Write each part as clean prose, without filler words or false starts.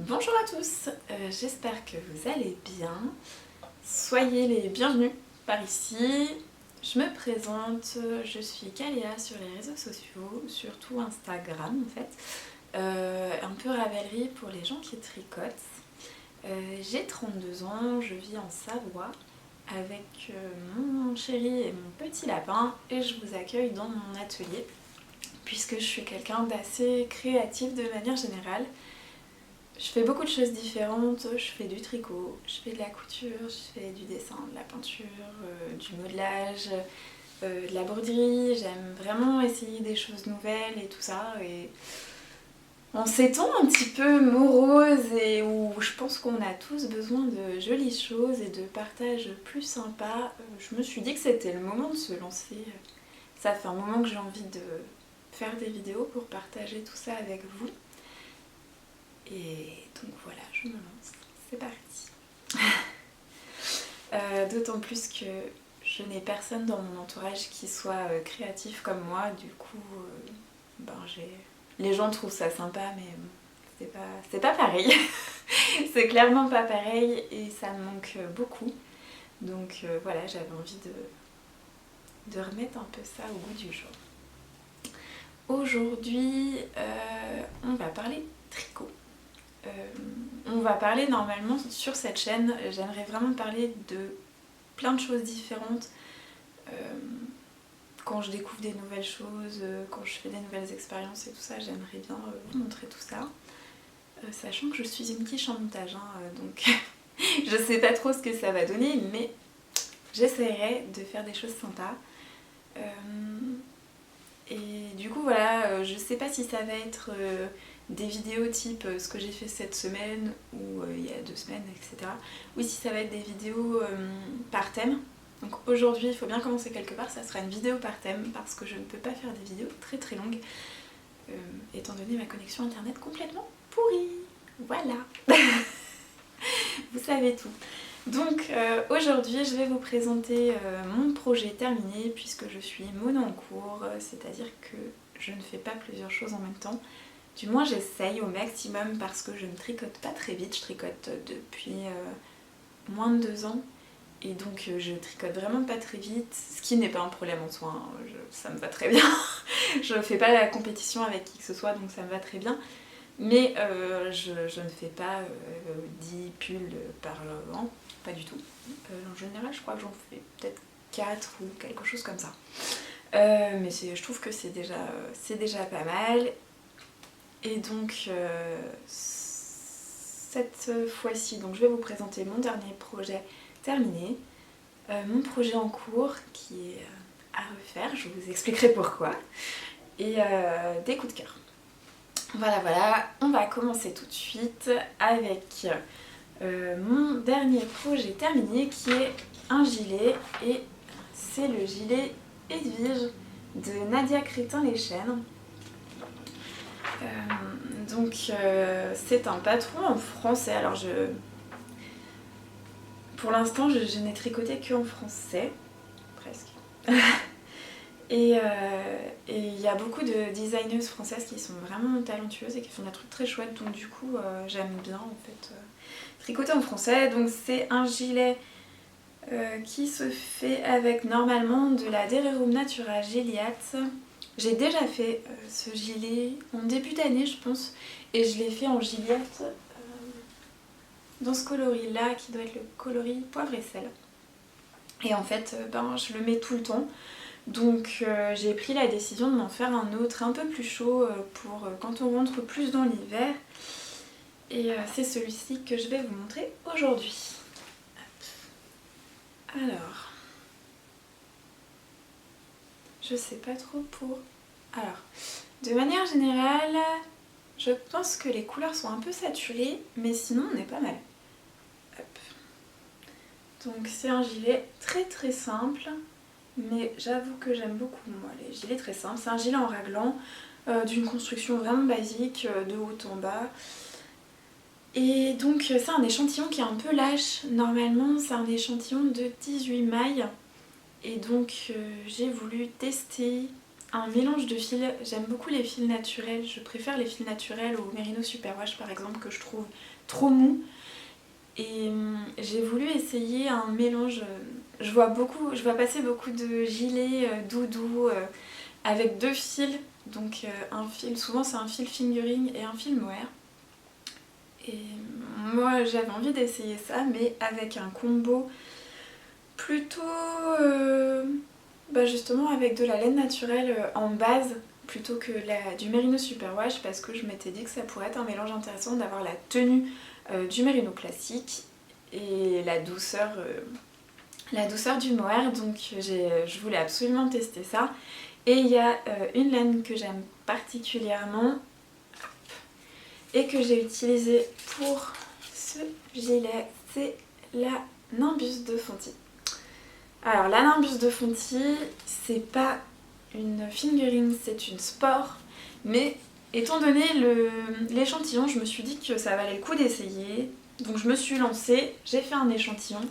Bonjour à tous, j'espère que vous allez bien. Soyez les bienvenus par ici. Je me présente, je suis Kaléa sur les réseaux sociaux, surtout Instagram en fait. Un peu Ravelry pour les gens qui tricotent. J'ai 32 ans, je vis en Savoie avec mon chéri et mon petit lapin et je vous accueille dans mon atelier puisque je suis quelqu'un d'assez créatif de manière générale. Je fais beaucoup de choses différentes, je fais du tricot, je fais de la couture, je fais du dessin, de la peinture, du modelage, de la broderie. J'aime vraiment essayer des choses nouvelles et tout ça. Et en ces temps un petit peu moroses et où je pense qu'on a tous besoin de jolies choses et de partages plus sympas, je me suis dit que c'était le moment de se lancer. Ça fait un moment que j'ai envie de faire des vidéos pour partager tout ça avec vous. Et donc voilà, je me lance, c'est parti. D'autant plus que je n'ai personne dans mon entourage qui soit créatif comme moi, du coup, les gens trouvent ça sympa, mais c'est pas pareil. C'est clairement pas pareil et ça me manque beaucoup. Donc voilà, j'avais envie de remettre un peu ça au goût du jour. Aujourd'hui, on va parler tricot. On va parler normalement sur cette chaîne, j'aimerais vraiment parler de plein de choses différentes quand je découvre des nouvelles choses, quand je fais des nouvelles expériences et tout ça, j'aimerais bien vous montrer tout ça. Sachant que je suis une quiche en montage, donc je sais pas trop ce que ça va donner, mais j'essaierai de faire des choses sympas. Et du coup voilà, je sais pas si ça va être des vidéos type ce que j'ai fait cette semaine ou il y a 2 semaines, etc. Ou si ça va être des vidéos par thème. Donc aujourd'hui, il faut bien commencer quelque part, ça sera une vidéo par thème parce que je ne peux pas faire des vidéos très très longues étant donné ma connexion internet complètement pourrie. Voilà. Vous savez tout. Donc aujourd'hui je vais vous présenter mon projet terminé puisque je suis mono en cours, c'est-à-dire que je ne fais pas plusieurs choses en même temps. Du moins j'essaye au maximum parce que je ne tricote pas très vite, je tricote depuis moins de 2 ans et donc je tricote vraiment pas très vite, ce qui n'est pas un problème en soi, ça me va très bien. Je ne fais pas la compétition avec qui que ce soit donc ça me va très bien. Mais je ne fais pas 10 pulls par an, pas du tout. En général, je crois que j'en fais peut-être 4 ou quelque chose comme ça. Mais je trouve que c'est déjà pas mal. Et donc, cette fois-ci, donc, je vais vous présenter mon dernier projet terminé. Mon projet en cours qui est à refaire, je vous expliquerai pourquoi. Et des coups de cœur. Voilà, on va commencer tout de suite avec mon dernier projet terminé qui est un gilet et c'est le gilet Edwige de Nadia Crétin-Leschaine. C'est un patron en français, alors pour l'instant je n'ai tricoté que en français, presque. Et il y a beaucoup de designeuses françaises qui sont vraiment talentueuses et qui font des trucs très chouettes, donc du coup j'aime bien en fait tricoter en français. Donc c'est un gilet qui se fait avec normalement de la Dererum Natura Gilliatt. J'ai déjà fait ce gilet en début d'année je pense et je l'ai fait en Gilliatt dans ce coloris là qui doit être le coloris poivre et sel. Et en fait je le mets tout le temps. Donc j'ai pris la décision de m'en faire un autre un peu plus chaud pour quand on rentre plus dans l'hiver. Et c'est celui-ci que je vais vous montrer aujourd'hui. Alors, je sais pas trop pour... Alors, de manière générale, je pense que les couleurs sont un peu saturées, mais sinon on est pas mal. Hop. Donc c'est un gilet très très simple. Mais j'avoue que j'aime beaucoup moi les gilets très simples. C'est un gilet en raglan d'une construction vraiment basique de haut en bas. Et donc c'est un échantillon qui est un peu lâche. Normalement c'est un échantillon de 18 mailles. Et donc j'ai voulu tester un mélange de fils. J'aime beaucoup les fils naturels, je préfère les fils naturels au Merino Superwash par exemple, que je trouve trop mou. Et j'ai voulu essayer un mélange, je vois passer beaucoup de gilets doudou avec 2 fils, donc un fil, souvent c'est un fil fingering et un fil mohair. Et moi j'avais envie d'essayer ça, mais avec un combo plutôt justement avec de la laine naturelle en base plutôt que du Merino Superwash, parce que je m'étais dit que ça pourrait être un mélange intéressant d'avoir la tenue du Merino classique et la douceur du mohair, donc je voulais absolument tester ça. Et il y a une laine que j'aime particulièrement et que j'ai utilisée pour ce gilet, c'est la Nimbus de Fonty. Alors la Nimbus de Fonty, c'est pas une fingering, c'est une sport, mais étant donné l'échantillon, je me suis dit que ça valait le coup d'essayer, donc je me suis lancée, j'ai fait un échantillon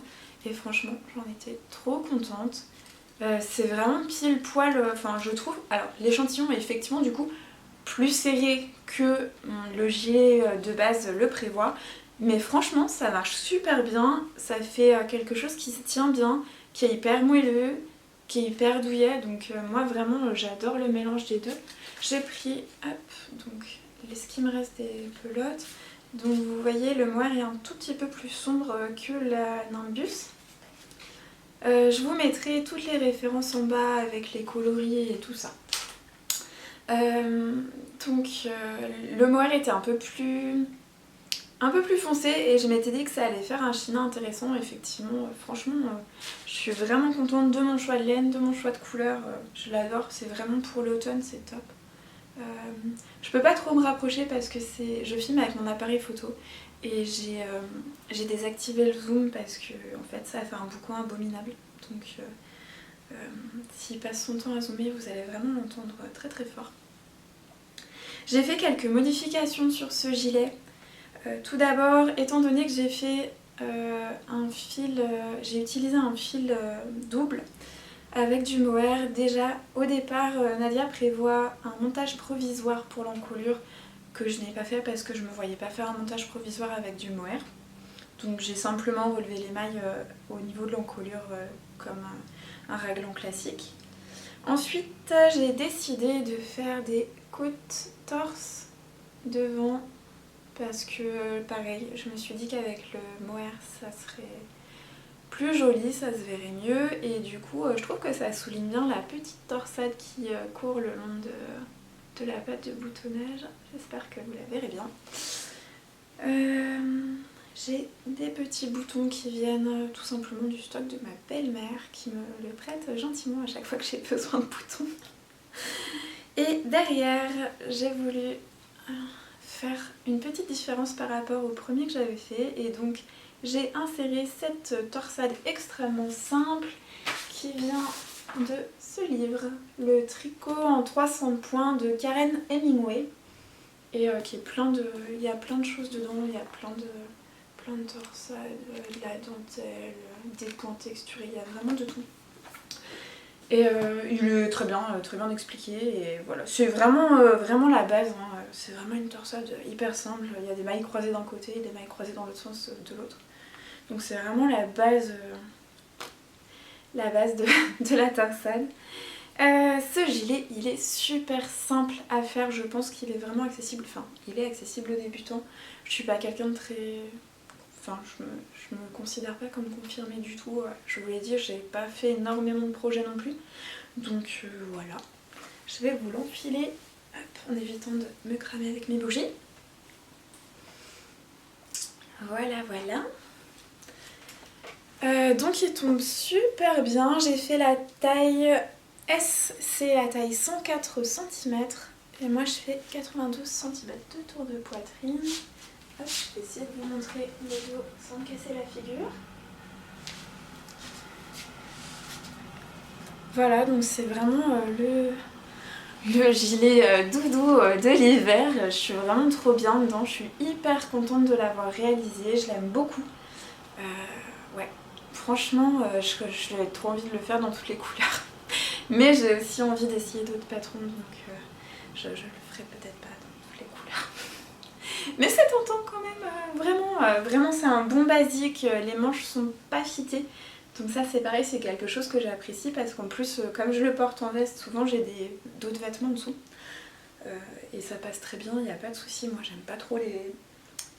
et franchement j'en étais trop contente. C'est vraiment pile poil, enfin je trouve, alors l'échantillon est effectivement du coup plus serré que le gilet de base le prévoit, mais franchement ça marche super bien, ça fait quelque chose qui se tient bien, qui est hyper moelleux, qui est hyper douillet, donc moi vraiment j'adore le mélange des deux. J'ai pris, donc ce qui me reste des pelotes, donc vous voyez le mohair est un tout petit peu plus sombre que la Nimbus. Je vous mettrai toutes les références en bas avec les coloris et tout ça. Donc le mohair était un peu plus foncé et je m'étais dit que ça allait faire un chine intéressant. Effectivement, franchement, je suis vraiment contente de mon choix de laine, de mon choix de couleur. Je l'adore, c'est vraiment pour l'automne, c'est top. Je peux pas trop me rapprocher parce que je filme avec mon appareil photo et j'ai désactivé le zoom parce que en fait ça a fait un boucan abominable. Donc s'il passe son temps à zoomer, vous allez vraiment l'entendre très très fort. J'ai fait quelques modifications sur ce gilet. Tout d'abord, étant donné que j'ai fait j'ai utilisé un fil double avec du mohair. Déjà au départ, Nadia prévoit un montage provisoire pour l'encolure que je n'ai pas fait parce que je ne me voyais pas faire un montage provisoire avec du mohair. Donc j'ai simplement relevé les mailles au niveau de l'encolure comme un raglan classique. Ensuite, j'ai décidé de faire des côtes torse devant parce que pareil, je me suis dit qu'avec le mohair ça serait plus joli, ça se verrait mieux et du coup je trouve que ça souligne bien la petite torsade qui court le long de la patte de boutonnage. J'espère que vous la verrez bien. J'ai des petits boutons qui viennent tout simplement du stock de ma belle-mère qui me le prête gentiment à chaque fois que j'ai besoin de boutons. Et derrière, j'ai voulu faire une petite différence par rapport au premier que j'avais fait et donc j'ai inséré cette torsade extrêmement simple qui vient de ce livre, le tricot en 300 points de Karen Hemingway et qui est il y a plein de choses dedans, il y a plein de torsades, de la dentelle, des points texturés, il y a vraiment de tout. Et il est très bien expliqué et voilà, c'est vraiment la base, hein. C'est vraiment une torsade hyper simple, il y a des mailles croisées d'un côté et des mailles croisées dans l'autre sens de l'autre. Donc c'est vraiment la base de la torsade. Ce gilet, il est super simple à faire, je pense qu'il est vraiment accessible, enfin il est accessible aux débutants. Je suis pas quelqu'un de très... Enfin, je me considère pas comme confirmée du tout. Je vous l'ai dit, j'ai pas fait énormément de projets non plus. Donc voilà. Je vais vous l'enfiler en évitant de me cramer avec mes bougies. Voilà, voilà. Donc il tombe super bien. J'ai fait la taille S, c'est la taille 104 cm. Et moi je fais 92 cm de tour de poitrine. Hop, je vais essayer de vous montrer le dos sans me casser la figure. Voilà, donc c'est vraiment le gilet doudou de l'hiver. Je suis vraiment trop bien dedans, je suis hyper contente de l'avoir réalisé, je l'aime beaucoup. Ouais, franchement, j'ai trop envie de le faire dans toutes les couleurs. Mais j'ai aussi envie d'essayer d'autres patrons, donc je le ferai peut-être pas dans toutes les couleurs. Mais c'est tentant quand même, vraiment c'est un bon basique, les manches sont pas fitées. Donc ça c'est pareil, c'est quelque chose que j'apprécie parce qu'en plus comme je le porte en veste, souvent j'ai d'autres vêtements en dessous. Et ça passe très bien, il n'y a pas de souci. Moi j'aime pas trop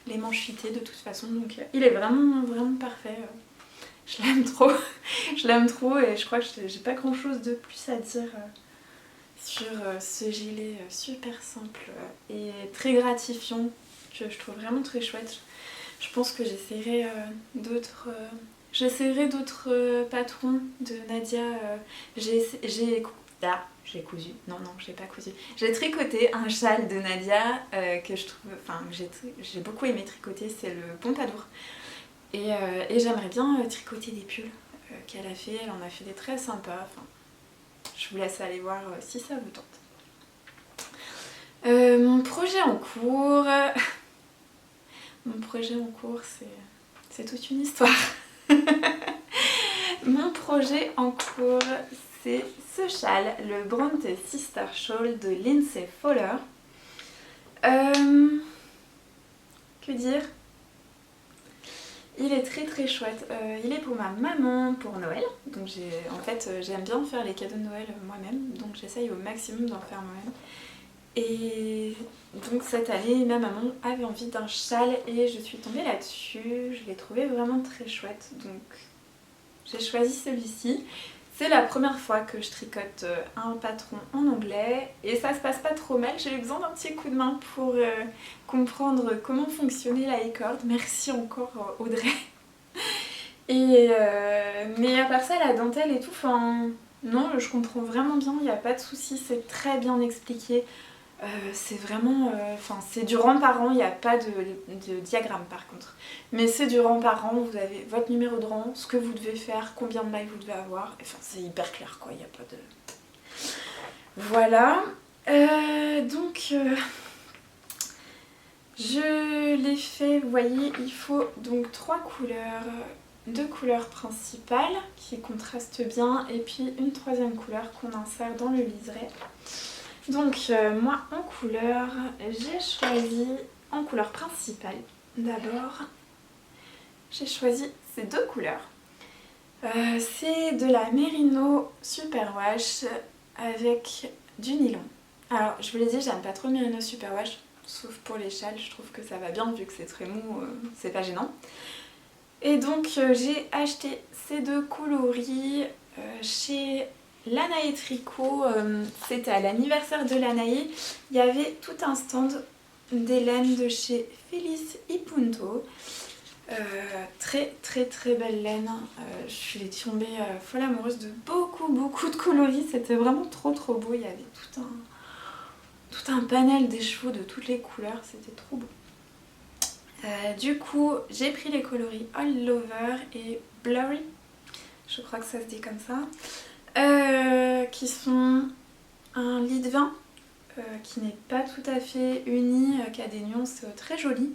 les manches fitées de toute façon, donc il est vraiment parfait. Je l'aime trop, je l'aime trop et je crois que j'ai pas grand chose de plus à dire sur ce gilet super simple et très gratifiant que je trouve vraiment très chouette. Je pense que j'essaierai d'autres patrons de Nadia. J'ai cousu, non j'ai pas cousu. J'ai tricoté un châle de Nadia que je trouve, enfin j'ai beaucoup aimé tricoter, c'est le Pompadour. Et j'aimerais bien tricoter des pulls qu'elle a fait, elle en a fait des très sympas. Enfin, je vous laisse aller voir si ça vous tente. Mon projet en cours, c'est toute une histoire. Mon projet en cours, c'est ce châle, le Bronte Sister Shawl de Lindsay Fowler. Que dire ? Il est très chouette. Il est pour ma maman pour Noël. Donc en fait j'aime bien faire les cadeaux de Noël moi-même. Donc j'essaye au maximum d'en faire moi-même. Et donc cette année ma maman avait envie d'un châle et je suis tombée là-dessus. Je l'ai trouvé vraiment très chouette. Donc j'ai choisi celui-ci. C'est la première fois que je tricote un patron en anglais et ça se passe pas trop mal. J'ai eu besoin d'un petit coup de main pour comprendre comment fonctionnait la e-cord. Merci encore Audrey. Mais à part ça, la dentelle et tout, enfin non, je comprends vraiment bien, il n'y a pas de souci, c'est très bien expliqué. C'est vraiment, c'est du rang par rang, il n'y a pas de diagramme par contre. Mais c'est du rang par rang, vous avez votre numéro de rang, ce que vous devez faire, combien de mailles vous devez avoir. Enfin c'est hyper clair quoi, il n'y a pas de... Voilà. Je l'ai fait, vous voyez, il faut donc 3 couleurs, 2 couleurs principales qui contrastent bien et puis une troisième couleur qu'on insère dans le liseré. Donc moi en couleur, j'ai choisi en couleur principale d'abord, j'ai choisi ces 2 couleurs. C'est de la Merino Superwash avec du nylon. Alors je vous l'ai dit, j'aime pas trop le Merino Superwash, sauf pour les châles, je trouve que ça va bien vu que c'est très mou, c'est pas gênant. Et donc j'ai acheté ces 2 coloris chez Lanae Tricot, c'était à l'anniversaire de Lanae, il y avait tout un stand des laines de chez Felice y Punto. Très belle laine, je suis tombée folle amoureuse de beaucoup de coloris, c'était vraiment trop beau, il y avait tout un panel des chevaux de toutes les couleurs, c'était trop beau. Du coup j'ai pris les coloris All Over et Blurry, je crois que ça se dit comme ça. Qui sont un lit de vin qui n'est pas tout à fait uni, qui a des nuances très jolies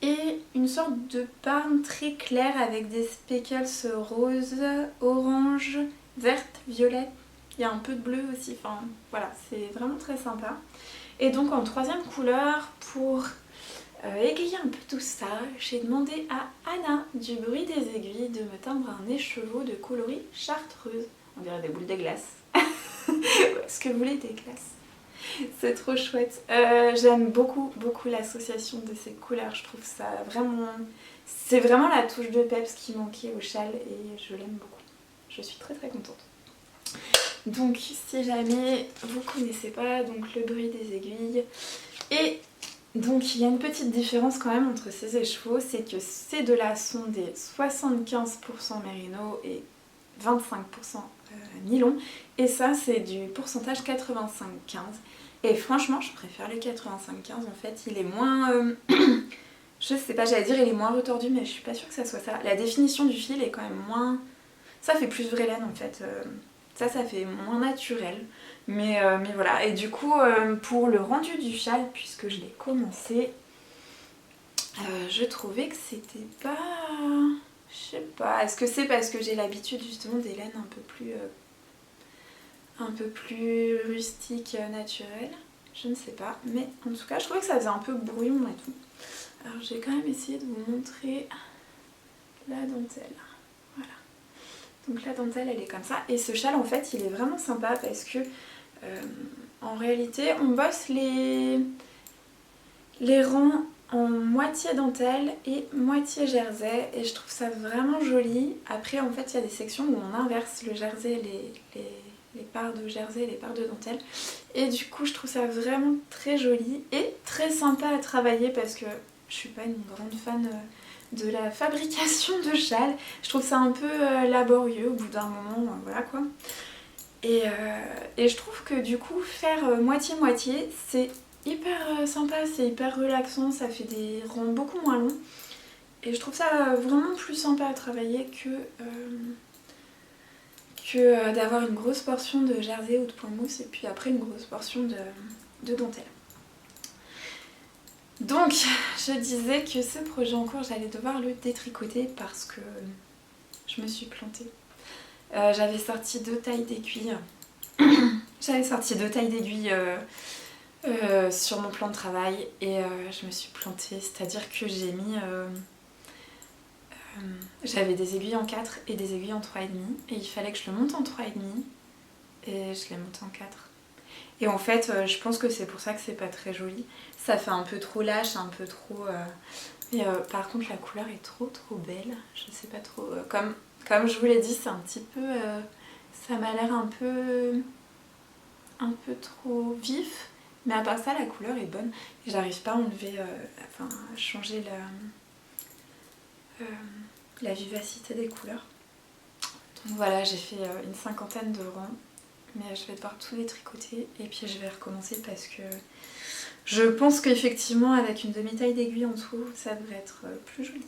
et une sorte de parme très claire avec des speckles roses, orange, verte, violette, il y a un peu de bleu aussi, enfin voilà, c'est vraiment très sympa. Et donc en troisième couleur, pour égayer un peu tout ça, j'ai demandé à Anna du Bruit des Aiguilles de me teindre un écheveau de coloris chartreuse. On dirait des boules de glace. Est-ce que vous voulez des glaces? C'est trop chouette. J'aime beaucoup l'association de ces couleurs. Je trouve ça vraiment... C'est vraiment la touche de peps qui manquait au châle et je l'aime beaucoup. Je suis très contente. Donc si jamais vous connaissez pas, donc le Bruit des Aiguilles. Et donc il y a une petite différence quand même entre ces écheveaux, c'est que ces deux-là sont des 75% mérino et 25% nylon, et ça c'est du pourcentage 85-15, et franchement je préfère le 85-15, en fait il est moins, je sais pas, j'allais dire il est moins retordu, mais je suis pas sûre que ça soit ça. La définition du fil est quand même moins, ça fait plus vraie laine en fait, ça fait moins naturel, mais voilà. Et du coup pour le rendu du châle, puisque je l'ai commencé, je trouvais que c'était pas... Je sais pas, est-ce que c'est parce que j'ai l'habitude justement des laines un peu plus un peu plus rustique, naturel. Je ne sais pas, mais en tout cas je trouvais que ça faisait un peu brouillon et tout. Alors j'ai quand même essayé de vous montrer la dentelle. Voilà. Donc la dentelle elle est comme ça. Et ce châle en fait il est vraiment sympa parce que en réalité on bosse les rangs en moitié dentelle et moitié jersey et je trouve ça vraiment joli. Après en fait il y a des sections où on inverse le jersey, les parts de jersey et les parts de dentelle. Et du coup je trouve ça vraiment très joli et très sympa à travailler parce que je suis pas une grande fan de la fabrication de châles. Je trouve ça un peu laborieux au bout d'un moment, voilà quoi. Et je trouve que du coup faire moitié-moitié c'est hyper sympa, c'est hyper relaxant, ça fait des rangs beaucoup moins longs. Et je trouve ça vraiment plus sympa à travailler que d'avoir une grosse portion de jersey ou de point mousse et puis après une grosse portion de dentelle. Donc je disais que ce projet en cours j'allais devoir le détricoter parce que je me suis plantée. J'avais sorti 2 tailles d'aiguille. Sur mon plan de travail et je me suis plantée, c'est-à-dire que j'ai mis... j'avais des aiguilles en 4 et des aiguilles en 3,5 et il fallait que je le monte en 3,5 et je l'ai monté en 4. Et en fait je pense que c'est pour ça que c'est pas très joli. Ça fait un peu trop lâche, un peu trop... Mais par contre la couleur est trop belle. Je sais pas trop... Comme je vous l'ai dit, c'est un petit peu... ça m'a l'air un peu trop vif. Mais à part ça, la couleur est bonne. Et j'arrive pas à enlever... à changer la vivacité des couleurs. Donc voilà, j'ai fait une 50aine de rangs. Mais je vais devoir tout détricoter et puis je vais recommencer parce que je pense qu'effectivement avec une demi-taille d'aiguille en dessous ça devrait être plus joli.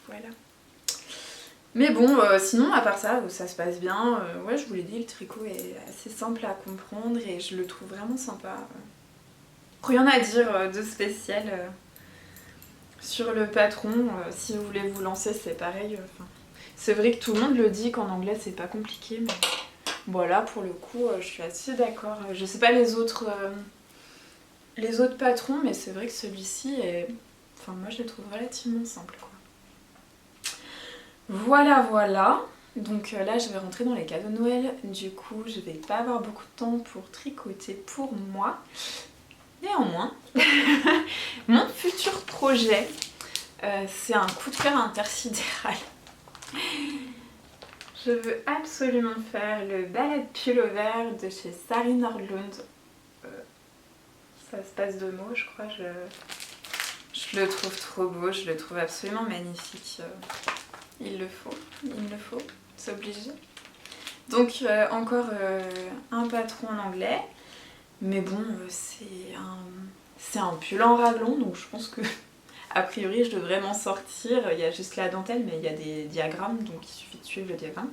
Voilà. Mais bon, sinon à part ça, ça se passe bien. Ouais, je vous l'ai dit, le tricot est assez simple à comprendre et je le trouve vraiment sympa. Rien à dire de spécial sur le patron. Si vous voulez vous lancer, c'est pareil. C'est vrai que tout le monde le dit qu'en anglais c'est pas compliqué, mais voilà, pour le coup, je suis assez d'accord. Je sais pas les autres patrons, mais c'est vrai que celui-ci est... Enfin, moi, je le trouve relativement simple, quoi. Voilà. Donc là, je vais rentrer dans les cadeaux de Noël. Du coup, je vais pas avoir beaucoup de temps pour tricoter pour moi. Néanmoins, mon futur projet, c'est un coup de cœur intersidéral. Je veux absolument faire le ballet pullover de chez Sari Nordlund. Ça se passe de mots, je crois. Je le trouve trop beau, je le trouve absolument magnifique. Il me le faut, c'est obligé. Donc encore un patron en anglais. Mais bon, c'est un pull en raglan, donc je pense que a priori je devrais m'en sortir. Il y a juste la dentelle, mais il y a des diagrammes, donc il suffit de suivre le diagramme.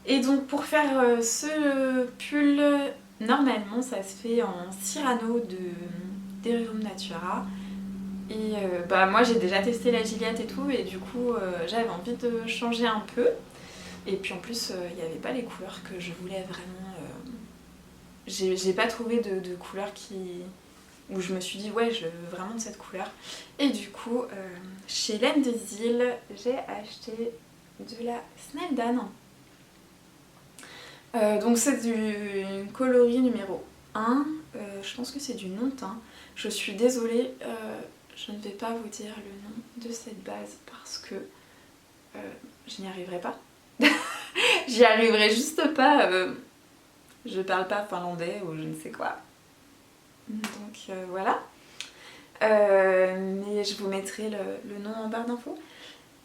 Et donc pour faire ce pull, normalement ça se fait en Cyrano d'Herbum Natura. Et moi j'ai déjà testé la Gillette et tout, et du coup j'avais envie de changer un peu. Et puis en plus il n'y avait pas les couleurs que je voulais vraiment. J'ai pas trouvé de couleur où je me suis dit ouais je veux vraiment de cette couleur. Et du coup chez Laine des Îles j'ai acheté de la Snell-Dan. Donc c'est du coloris numéro 1, je pense que c'est du non-teint. Je suis désolée, je ne vais pas vous dire le nom de cette base parce que je n'y arriverai pas. J'y arriverai juste pas, je parle pas finlandais ou je ne sais quoi. Donc voilà. Mais je vous mettrai le nom en barre d'infos.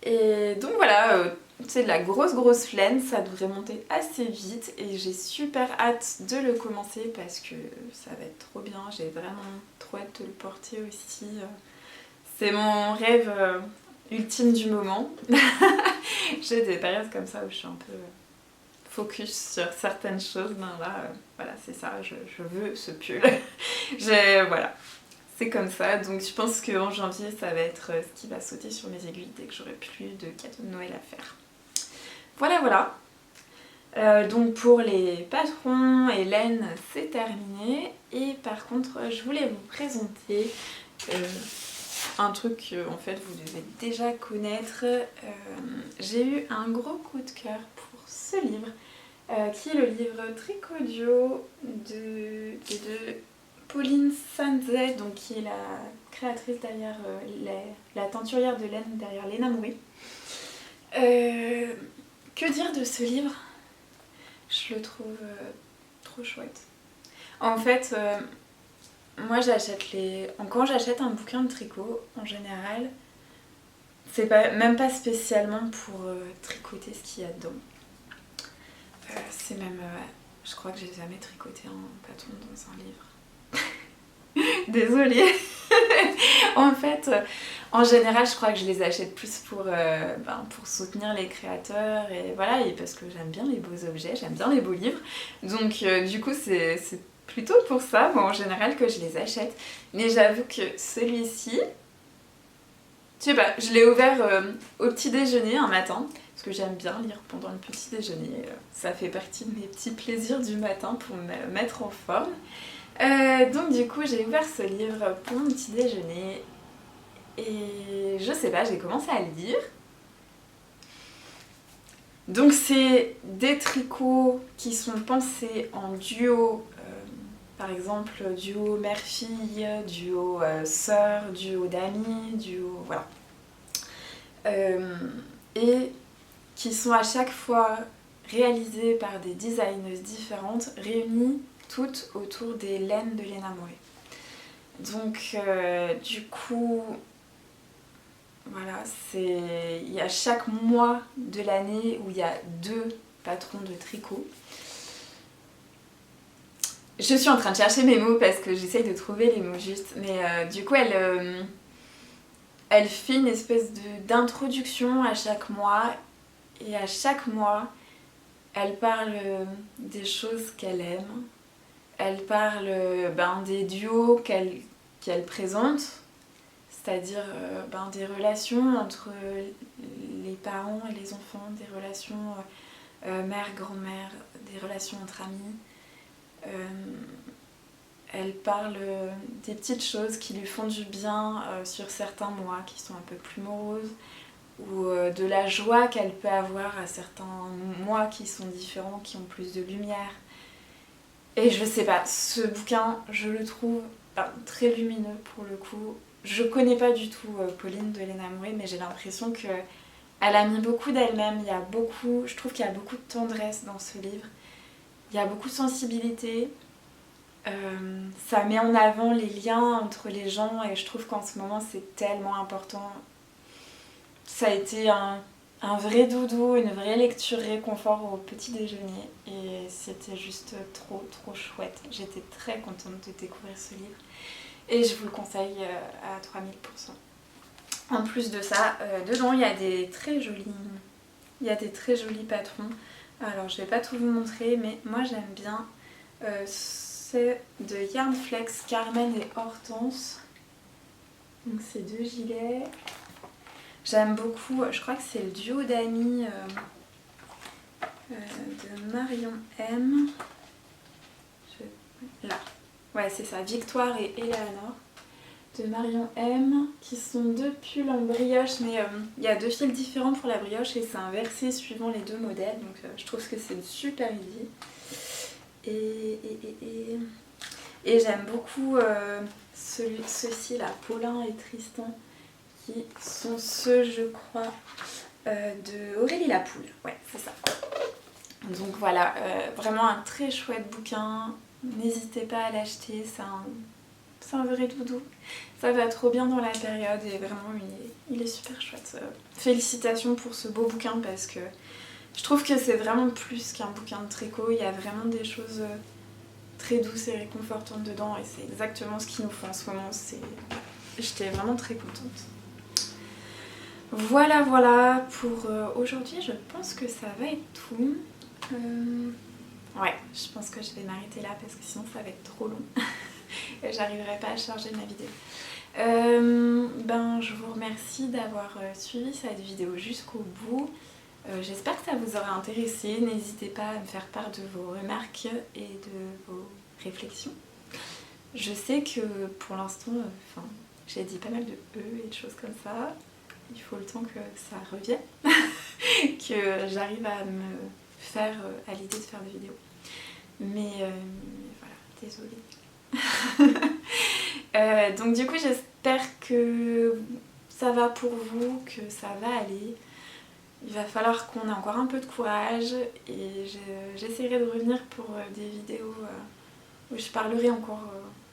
Et donc voilà, c'est de la grosse laine, ça devrait monter assez vite et j'ai super hâte de le commencer parce que ça va être trop bien, j'ai vraiment trop hâte de le porter aussi. C'est mon rêve ultime du moment. J'ai des périodes comme ça où je suis un peu focus sur certaines choses, ben là, voilà, c'est ça, je veux ce pull. Voilà. C'est comme ça, donc je pense qu'en janvier ça va être ce qui va sauter sur mes aiguilles dès que j'aurai plus de cadeaux de Noël à faire. Voilà. Donc pour les patrons et laine, c'est terminé. Et par contre, je voulais vous présenter un truc que en fait vous devez déjà connaître. J'ai eu un gros coup de cœur pour ce livre, qui est le livre Tricodio de Pauline Sanzet, donc qui est la créatrice derrière la teinturière de laine derrière Léna Mouret. Que dire de ce livre? Je le trouve trop chouette. En fait, moi quand j'achète un bouquin de tricot, en général, c'est même pas spécialement pour tricoter ce qu'il y a dedans. C'est même... je crois que j'ai jamais tricoté un patron dans un livre. Désolée. En fait, en général, je crois que je les achète plus pour soutenir les créateurs et voilà, et parce que j'aime bien les beaux objets, j'aime bien les beaux livres. Donc du coup, c'est plutôt pour ça, en général, que je les achète. Mais j'avoue que celui-ci, je sais pas, je l'ai ouvert au petit déjeuner un matin, parce que j'aime bien lire pendant le petit déjeuner. Ça fait partie de mes petits plaisirs du matin pour me mettre en forme. Donc du coup j'ai ouvert ce livre pour mon petit déjeuner et je sais pas, j'ai commencé à le lire. Donc c'est des tricots qui sont pensés en duo, par exemple duo mère-fille, duo sœur, duo d'amis, duo... voilà. Et qui sont à chaque fois réalisés par des designeuses différentes, réunies toutes autour des laines de Léna Mouret. Donc du coup, voilà, il y a chaque mois de l'année où il y a 2 patrons de tricot. Je suis en train de chercher mes mots parce que j'essaye de trouver les mots justes, mais du coup elle fait une espèce d'introduction à chaque mois, et à chaque mois elle parle des choses qu'elle aime. Elle parle des duos qu'elle présente, c'est-à-dire des relations entre les parents et les enfants, des relations mère-grand-mère, des relations entre amis. Elle parle des petites choses qui lui font du bien sur certains mois qui sont un peu plus moroses, ou de la joie qu'elle peut avoir à certains mois qui sont différents, qui ont plus de lumière. Et je sais pas, ce bouquin, je le trouve très lumineux pour le coup. Je connais pas du tout Pauline de Léna Mouret, mais j'ai l'impression qu'elle a mis beaucoup d'elle-même. Je trouve qu'il y a beaucoup de tendresse dans ce livre. Il y a beaucoup de sensibilité. Ça met en avant les liens entre les gens et je trouve qu'en ce moment c'est tellement important. Ça a été un vrai doudou, une vraie lecture réconfort au petit déjeuner et c'était juste trop chouette. J'étais très contente de découvrir ce livre et je vous le conseille à 3000%. En plus de ça, dedans il y a des très jolis patrons. Alors je vais pas tout vous montrer, mais moi j'aime bien. C'est de Yarnflex, Carmen et Hortense. Donc c'est 2 gilets. J'aime beaucoup, je crois que c'est le duo d'amis de Marion M. Là, ouais c'est ça, Victoire et Eleanor de Marion M, qui sont 2 pulls en brioche, mais il y a 2 fils différents pour la brioche et c'est inversé suivant les 2 modèles, donc je trouve que c'est une super idée. Et j'aime beaucoup ceux-ci là, Paulin et Tristan, qui sont ceux, je crois, de Aurélie Lapoule. Ouais, c'est ça. Donc voilà, vraiment un très chouette bouquin. N'hésitez pas à l'acheter, c'est un vrai doudou. Ça va trop bien dans la période et vraiment il est super chouette. Félicitations pour ce beau bouquin parce que je trouve que c'est vraiment plus qu'un bouquin de tricot. Il y a vraiment des choses très douces et réconfortantes dedans et c'est exactement ce qu'il nous faut en ce moment. J'étais vraiment très contente. Voilà pour aujourd'hui, je pense que ça va être tout. Ouais, je pense que je vais m'arrêter là parce que sinon ça va être trop long et j'arriverai pas à charger ma vidéo. Je vous remercie d'avoir suivi cette vidéo jusqu'au bout. J'espère que ça vous aura intéressé. N'hésitez pas à me faire part de vos remarques et de vos réflexions. Je sais que pour l'instant, j'ai dit pas mal de et de choses comme ça. Il faut le temps que ça revienne, que j'arrive à me faire à l'idée de faire des vidéos. Mais voilà, désolée. Donc du coup, j'espère que ça va pour vous, que ça va aller. Il va falloir qu'on ait encore un peu de courage et j'essaierai de revenir pour des vidéos où je parlerai encore,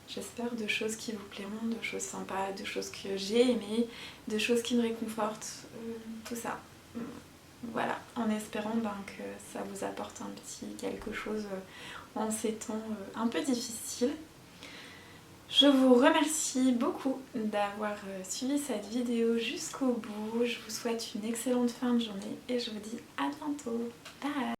j'espère, de choses qui vous plairont, de choses sympas, de choses que j'ai aimées, de choses qui me réconfortent, tout ça. Voilà, en espérant que ça vous apporte un petit quelque chose en ces temps un peu difficiles. Je vous remercie beaucoup d'avoir suivi cette vidéo jusqu'au bout. Je vous souhaite une excellente fin de journée et je vous dis à bientôt. Bye!